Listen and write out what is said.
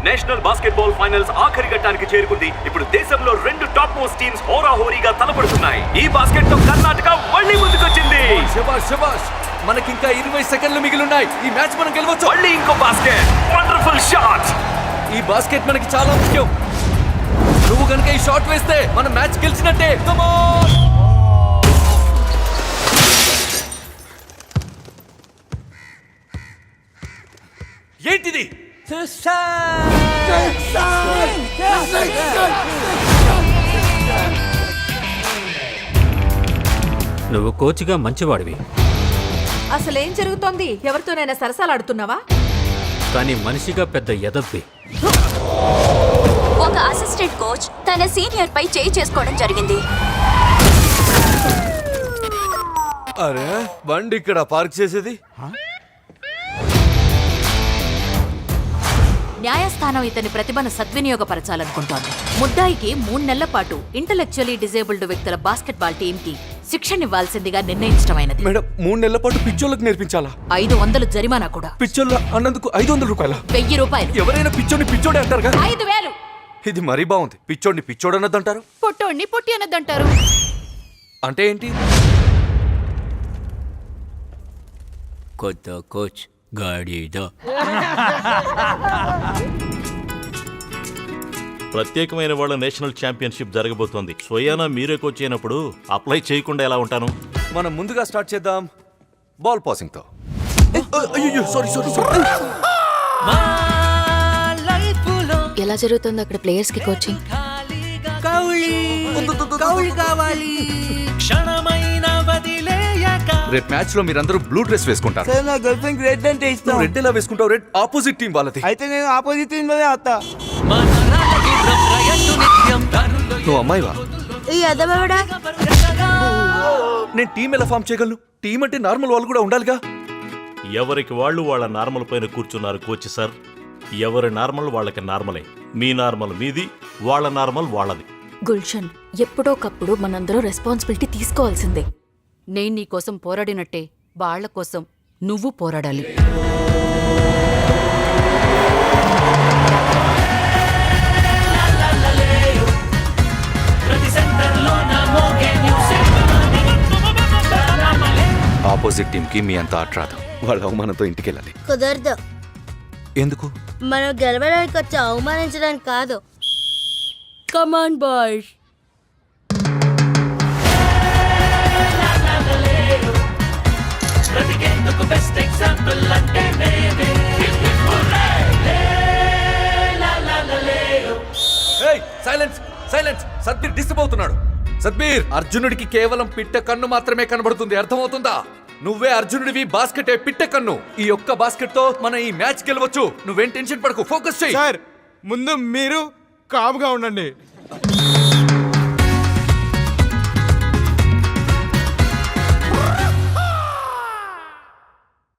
National basketball finals ఆఖరి ఘట్టానికి చేరుకుంది. ఇప్పుడు దేశంలో 2 టాప్ మోస్ట్ టీమ్స్ హోరాహోరీగా తలపడుతున్నాయి. ఈ బాస్కెట్ తో కర్ణాటక మళ్ళీ ముందుకొచ్చింది. శభాష్ మనకింకా 20 సెకండ్లు మిగిలిన్నాయి. ఈ మ్యాచ్ మనం గెలవచ్చు. మళ్ళీ ఇంకో బాస్కెట్. Wonderful shot. ఈ బాస్కెట్ మనకి చాలా ముఖ్యం. నువ్వు కనుక ఈ షాట్ వేస్తే మనం మ్యాచ్ గెలిచినట్టే. Come on. ఏంటిది? నువ్వు కోచ్గా మంచివాడివి, అసలేం జరుగుతోంది? ఎవరితోనైనా సరసాలాడుతున్నావా? కానీ మనిషిగా పెద్ద ఎదవ్వి. ఒక అసిస్టెంట్ కోచ్ తన సీనియర్ పై చేయి చేసుకోవడం జరిగింది. అరే బండి ఇక్కడ పార్క్ చేసేది. న్యాయస్థానం ఇతని ప్రతిభను సద్వినియోగపరచాలనుకుంటోంది. ముద్దాయికి 3 నెలల పాటు ఇంటలెక్చువల్లీ డిజేబుల్డ్ వ్యక్తుల బాస్కెట్బాల్ టీమ్ కి శిక్షనివ్వాల్సిందిగా నిర్ణయించడమైనది. మేడం 3 నెలల పాటు పిచ్చోళ్ళకి నేర్పించాలా? 500 జరిమానా కూడా. పిచ్చోళ్ళ అన్నందుకు 500 రూపాయల? 1000 రూపాయలు. ఎవరైనా పిచ్చోడిని పిచ్చోడే అంటారుగా. 5000. ఇది మరీ బాగుంది. పిచ్చోడిని పిచ్చోడు అన్నదంటారు, పొట్టోడిని పొట్టి అన్నదంటారు. అంటే ఏంటి? కొత్త కోచ్ గాడిద. ప్రత్యేకమైన వాళ్ళ నేషనల్ ఛాంపియన్షిప్ జరగబోతోంది. స్వయానా మీరే కోచ్ అయినప్పుడు అప్లై చేయకుండా ఎలా ఉంటాను? మనం ముందుగా స్టార్ట్ చేద్దాం బాల్ పాసింగ్ తో. సారీ. ఎలా జరుగుతుంది అక్కడ ప్లేయర్స్ కి కోచింగ్? రేపు మ్యాచ్ లో మీరందరూ బ్లూ డ్రెస్ వేసుకుంటారు. సార్ నా గర్ల్ ఫ్రెండ్ రెడ్ అంటే ఇష్టం. రెడ్ ఎలా వేసుకుంటావు? రెడ్ ఆపోజిట్ టీం వాళ్ళది. అయితే నేను ఆపోజిట్ టీమ్ లోనే వస్తా. నువ్వు అమ్మాయివా? ఈ అదమవడా నేను టీం ఎలా ఫామ్ చేయగలను? టీం అంటే నార్మల్ వాళ్ళు కూడా ఉండాలిగా. ఎవరికి వాళ్ళు వాళ్ళ నార్మల్ పైన కూర్చున్నారు కోచ్ సార్. ఎవరి నార్మల్ వాళ్ళకి నార్మలే. మీ నార్మల్ మీది, వాళ్ళ నార్మల్ వాళ్ళది. గుల్షన్, ఎప్పుడోకప్పుడు మనందరూ రెస్పాన్సిబిలిటీ తీసుకోవాల్సిందే. నేను నీ కోసం పోరాడినట్టే వాళ్ళ కోసం నువ్వు పోరాడాలి. ఆపోజిట్ టీం కి మీ అంత ఆట రాదు. వాళ్ళ అవమానంతో ఇంటికి వెళ్ళాలి. కుదరదు. ఎందుకు? మనం గెలవడానికి వచ్చి అవమానించడానికి కాదు. Come on boys. సైలెన్స్. సద్బీర్ డిస్టర్బ్ అవుతున్నాడు. సద్బీర్, అర్జునుడికి కేవలం పిట్ట కన్ను మాత్రమే కనబడుతుంది, అర్థమవుతుందా? నువ్వే అర్జునుడివి, బాస్కెటే పిట్ట కన్ను. ఈ ఒక్క బాస్కెట్ తో మనం ఈ మ్యాచ్ గెలవచ్చు. నువ్వేం టెన్షన్ పడకు, ఫోకస్ చేయి. సార్ ముందు మీరు కామ్గా ఉండండి.